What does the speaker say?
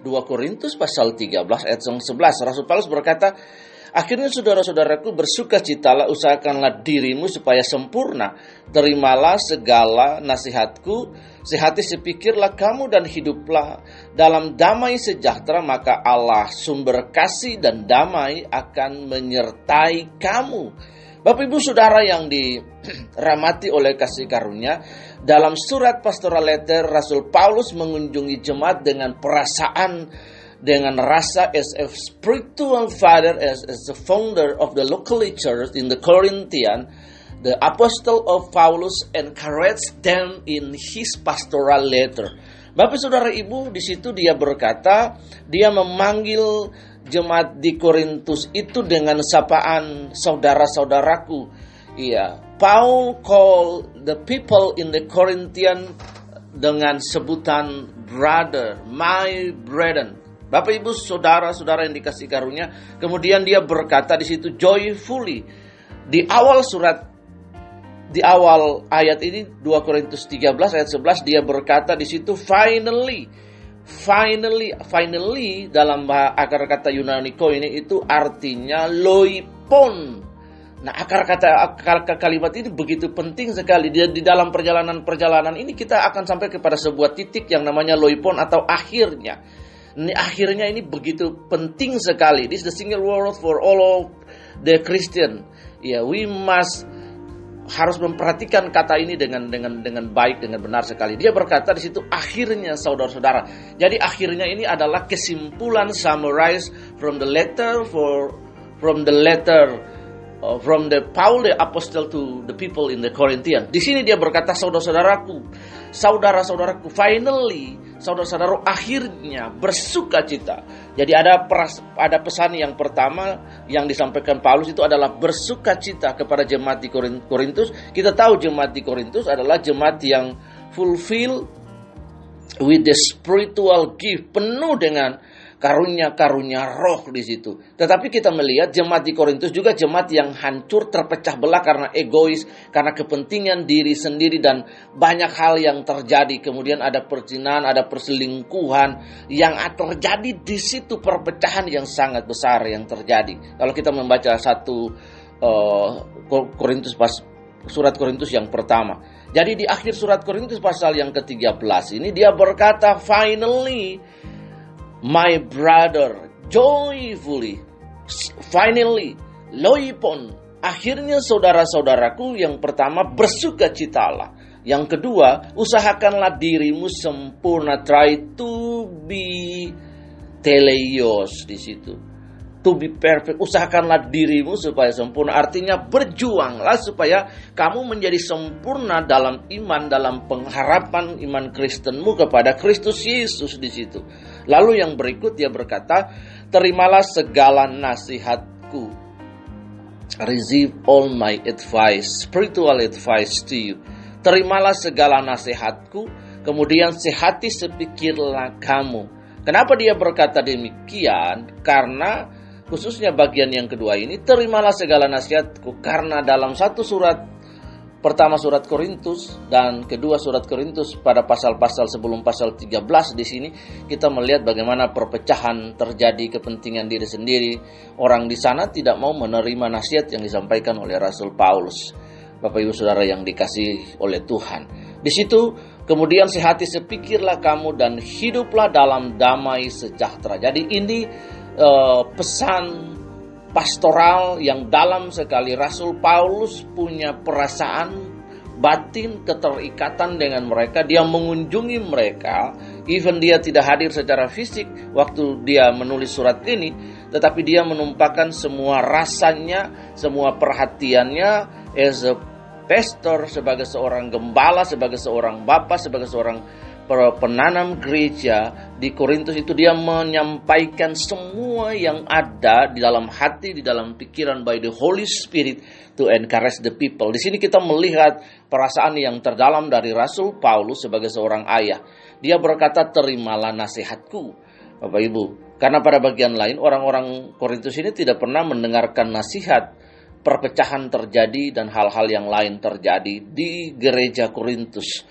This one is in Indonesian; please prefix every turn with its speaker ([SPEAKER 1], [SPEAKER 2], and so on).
[SPEAKER 1] 2 Korintus pasal 13 ayat 11. Rasul Paulus berkata, akhirnya saudara-saudaraku, bersukacitalah, usahakanlah dirimu supaya sempurna. Terimalah segala nasihatku, sehati sepikirlah kamu dan hiduplah dalam damai sejahtera, maka Allah sumber kasih dan damai akan menyertai kamu. Bapak Ibu Saudara yang dirahmati oleh kasih karunia, dalam surat pastoral letter Rasul Paulus mengunjungi jemaat dengan perasaan, dengan rasa as a spiritual father, as the founder of the local church in the Corinthian. The apostle of Paulus encouraged them in his pastoral letter. Bapak Saudara Ibu, di situ dia berkata, dia memanggil jemaat di Korintus itu dengan sapaan saudara-saudaraku. Iya, Paul call the people in the Corinthian dengan sebutan brother, my brethren. Bapak Ibu saudara-saudara yang dikasih karunia, kemudian dia berkata di situ joyfully. Di awal ayat ini 2 Korintus 13 ayat 11 dia berkata di situ finally dalam akar kata Yunani koine itu artinya loipon. Nah, akar kalimat ini begitu penting sekali. Di dalam perjalanan ini kita akan sampai kepada sebuah titik yang namanya loipon atau akhirnya. Ini akhirnya ini begitu penting sekali. This is the single word for all of the Christian. Ya, we must harus memperhatikan kata ini dengan baik, dengan benar sekali. Dia berkata di situ akhirnya saudara-saudara. Jadi akhirnya ini adalah kesimpulan summarize from the Paul the apostle to the people in the Corinthian. Di sini dia berkata saudara-saudaraku, finally, saudara-saudara akhirnya bersukacita. Jadi ada pesan yang pertama yang disampaikan Paulus itu adalah bersukacita kepada jemaat di Korintus. Kita tahu jemaat di Korintus adalah jemaat yang fulfill with the spiritual gift, penuh dengan karunia-karunia roh di situ. Tetapi kita melihat jemaat di Korintus juga jemaat yang hancur, terpecah belah karena egois, karena kepentingan diri sendiri dan banyak hal yang terjadi. Kemudian ada perzinahan, ada perselingkuhan yang terjadi di situ, perpecahan yang sangat besar yang terjadi. Kalau kita membaca surat Korintus yang pertama. Jadi di akhir surat Korintus pasal yang ke-13 ini dia berkata finally my brother, joyfully, finally, loipon. Akhirnya saudara-saudaraku, yang pertama bersukacitalah. Yang kedua, usahakanlah dirimu sempurna. Try to be teleios di situ. To be perfect. Usahakanlah dirimu supaya sempurna. Artinya berjuanglah supaya kamu menjadi sempurna dalam iman, dalam pengharapan iman Kristenmu kepada Kristus Yesus di situ. Lalu yang berikut dia berkata, terimalah segala nasihatku. Receive all my advice, spiritual advice to you. Terimalah segala nasihatku, kemudian sehati sepikirlah kamu. Kenapa dia berkata demikian? Karena khususnya bagian yang kedua ini, terimalah segala nasihatku, karena dalam satu surat, pertama surat Korintus dan kedua surat Korintus pada pasal-pasal sebelum pasal 13 di sini kita melihat bagaimana perpecahan terjadi, kepentingan diri sendiri. Orang di sana tidak mau menerima nasihat yang disampaikan oleh Rasul Paulus. Bapak Ibu Saudara yang dikasihi oleh Tuhan. Di situ kemudian sehati sepikirlah kamu dan hiduplah dalam damai sejahtera. Jadi ini pesan pastoral yang dalam sekali. Rasul Paulus punya perasaan batin, keterikatan dengan mereka. Dia mengunjungi mereka, even dia tidak hadir secara fisik waktu dia menulis surat ini, tetapi dia menumpahkan semua rasanya, semua perhatiannya as a pastor, sebagai seorang gembala, sebagai seorang bapa, sebagai seorang penanam gereja di Korintus itu. Dia menyampaikan semua yang ada di dalam hati, di dalam pikiran by the Holy Spirit to encourage the people. Di sini kita melihat perasaan yang terdalam dari Rasul Paulus sebagai seorang ayah. Dia berkata, terimalah nasihatku, Bapak Ibu. Karena pada bagian lain orang-orang Korintus ini tidak pernah mendengarkan nasihat. Perpecahan terjadi dan hal-hal yang lain terjadi di gereja Korintus.